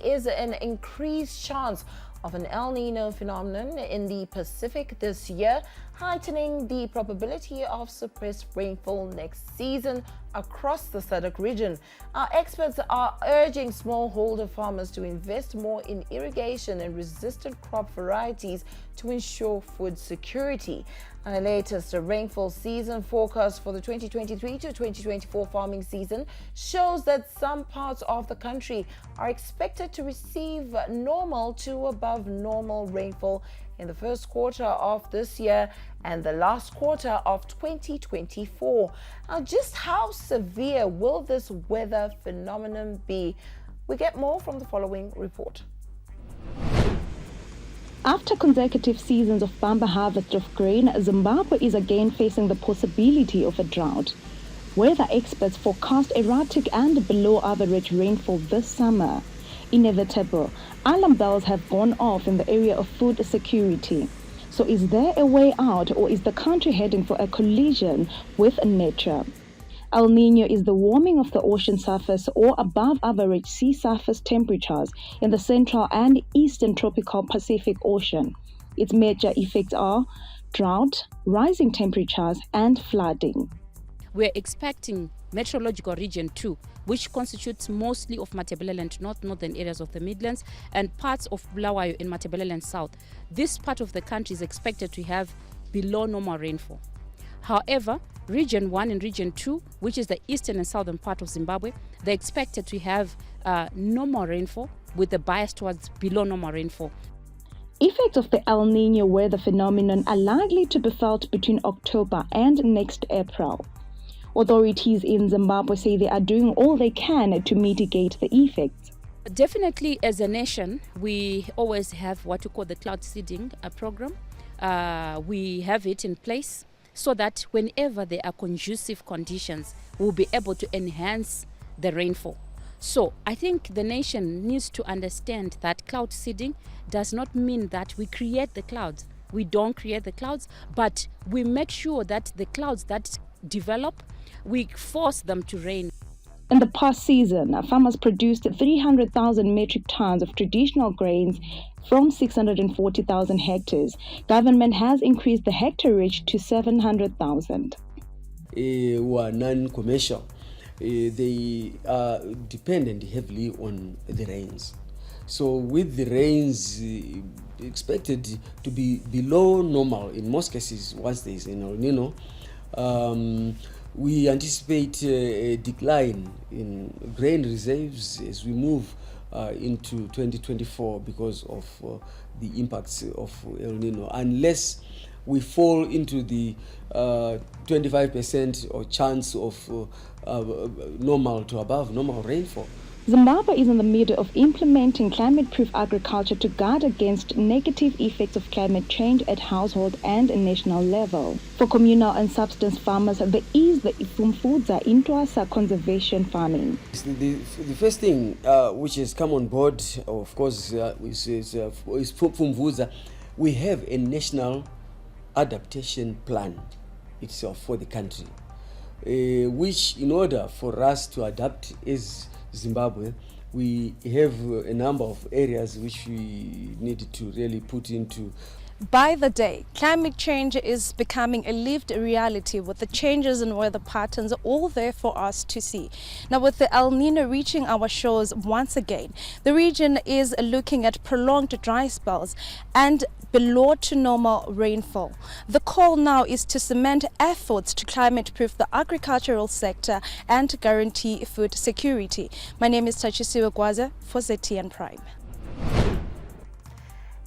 is an increased chance of an El Nino phenomenon in the Pacific this year, heightening the probability of suppressed rainfall next season across the SADC region. Our experts are urging smallholder farmers to invest more in irrigation and resistant crop varieties to ensure food security. Our latest rainfall season forecast for the 2023 to 2024 farming season shows that some parts of the country are expected to receive normal to above normal rainfall in the first quarter of this year and the last quarter of 2024. Now, just how severe will this weather phenomenon be? We get more from the following report. After consecutive seasons of bumper harvest of grain, Zimbabwe is again facing the possibility of a drought. Weather experts forecast erratic and below-average rainfall this summer. Inevitable, alarm bells have gone off in the area of food security. So is there a way out, or is the country heading for a collision with nature? El Nino is the warming of the ocean surface or above-average sea surface temperatures in the central and eastern tropical Pacific Ocean. Its major effects are drought, rising temperatures, and flooding. We're expecting meteorological region 2, which constitutes mostly of Matabeleland North, northern areas of the Midlands, and parts of Bulawayo and Matabeleland South. This part of the country is expected to have below normal rainfall. However, Region 1 and Region 2, which is the eastern and southern part of Zimbabwe, they're expected to have normal rainfall with a bias towards below normal rainfall. Effects of the El Nino weather phenomenon are likely to be felt between October and next April. Authorities in Zimbabwe say they are doing all they can to mitigate the effects. Definitely, as a nation, we always have what we call the cloud seeding program. We have it in place so that whenever there are conducive conditions, we'll be able to enhance the rainfall. So I think the nation needs to understand that cloud seeding does not mean that we create the clouds. We don't create the clouds, but we make sure that the clouds that develop, we force them to rain. In the past season, farmers produced 300,000 metric tons of traditional grains from 640,000 hectares. Government has increased the hectareage to 700,000. Who are non-commercial, they are dependent heavily on the rains. So with the rains expected to be below normal in most cases once there is an El Nino, we anticipate a decline in grain reserves as we move into 2024 because of the impacts of El Nino, unless we fall into the 25% or chance of normal to above normal rainfall. Zimbabwe is in the middle of implementing climate-proof agriculture to guard against negative effects of climate change at household and national level. For communal and subsistence farmers, there is the Ifumfudza Intwasa conservation farming. The first thing which has come on board, of course, is Ifumfudza. We have a national adaptation plan itself for the country, which in order for us to adapt as Zimbabwe, we have a number of areas which we need to really put into. By the day, climate change is becoming a lived reality with the changes in weather patterns all there for us to see. Now, with the El Nino reaching our shores once again, the region is looking at prolonged dry spells and below to normal rainfall. The call now is to cement efforts to climate-proof the agricultural sector and guarantee food security. My name is Tachisiwe Gwaza for ZTN Prime.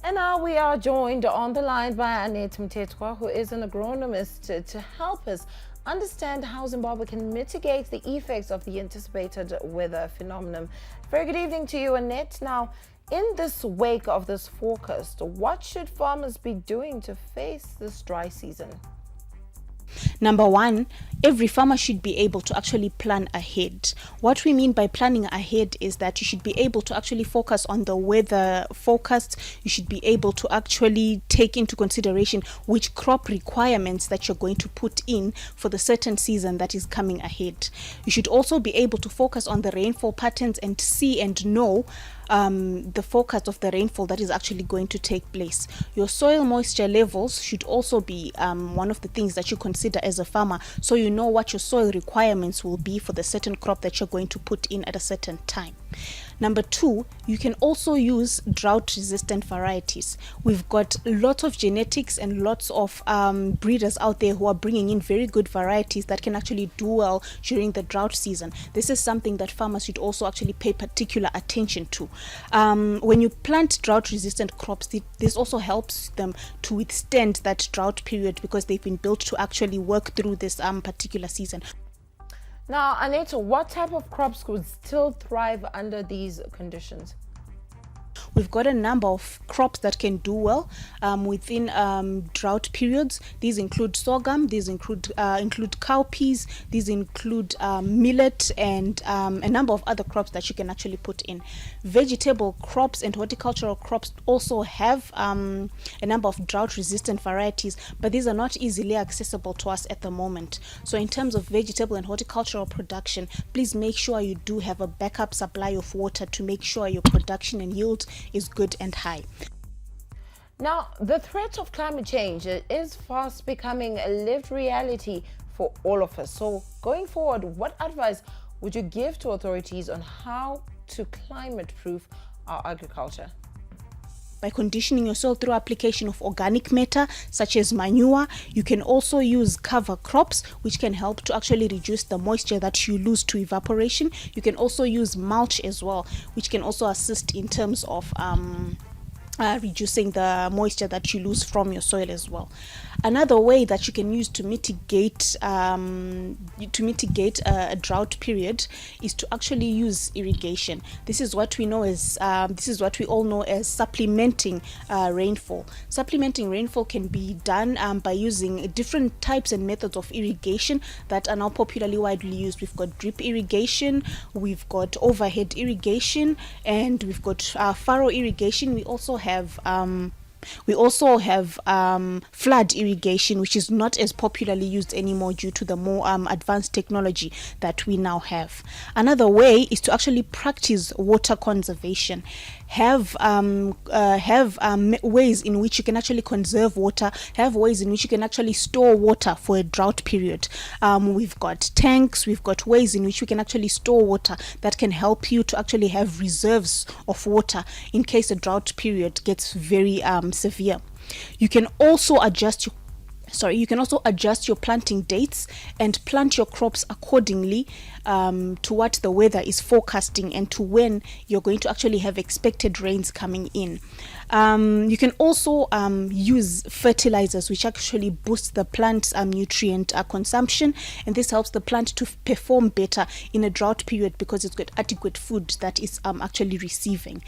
And now we are joined on the line by Annette Mtetwa, who is an agronomist, to help us understand how Zimbabwe can mitigate the effects of the anticipated weather phenomenon. Very good evening to you, Annette. Now, in this wake of this forecast, what should farmers be doing to face this dry season? Number one, every farmer should be able to actually plan ahead. What we mean by planning ahead is that you should be able to actually focus on the weather forecast. You should be able to actually take into consideration which crop requirements that you're going to put in for the certain season that is coming ahead. You should also be able to focus on the rainfall patterns and see and know the forecast of the rainfall that is actually going to take place. Your soil moisture levels should also be one of the things that you consider as a farmer, so you know what your soil requirements will be for the certain crop that you're going to put in at a certain time. Number 2, you can also use drought resistant varieties. We've got lots of genetics and lots of breeders out there who are bringing in very good varieties that can actually do well during the drought season. This is something that farmers should also actually pay particular attention to. When you plant drought resistant crops, this also helps them to withstand that drought period because they've been built to actually work through this particular season. Now, Aneta, what type of crops could still thrive under these conditions? We've got a number of crops that can do well within drought periods. These include sorghum, these include cowpeas, these include millet, and a number of other crops that you can actually put in. Vegetable crops and horticultural crops also have a number of drought-resistant varieties, but these are not easily accessible to us at the moment. So in terms of vegetable and horticultural production, please make sure you do have a backup supply of water to make sure your production and yield is good and high. Now, the threat of climate change is fast becoming a lived reality for all of us. So going forward, what advice would you give to authorities on how to climate-proof our agriculture? By conditioning your soil through application of organic matter such as manure. You can also use cover crops, which can help to actually reduce the moisture that you lose to evaporation. You can also use mulch as well, which can also assist in terms of reducing the moisture that you lose from your soil as well. Another way that you can use to mitigate a drought period is to actually use irrigation. This is what we all know as supplementing rainfall. Supplementing rainfall can be done by using different types and methods of irrigation that are now popularly widely used. We've got drip irrigation, we've got overhead irrigation, and we've got furrow irrigation. We also have flood irrigation, which is not as popularly used anymore due to the more advanced technology that we now have. Another way is to actually practice water conservation. Have ways in which you can actually conserve water, have ways in which you can actually store water for a drought period. We've got tanks, we've got ways in which we can actually store water that can help you to actually have reserves of water in case a drought period gets very severe. You can also adjust your planting dates and plant your crops accordingly to what the weather is forecasting and to when you're going to actually have expected rains coming in. You can also use fertilizers, which actually boost the plant's nutrient consumption, and this helps the plant to perform better in a drought period because it's got adequate food that is actually receiving.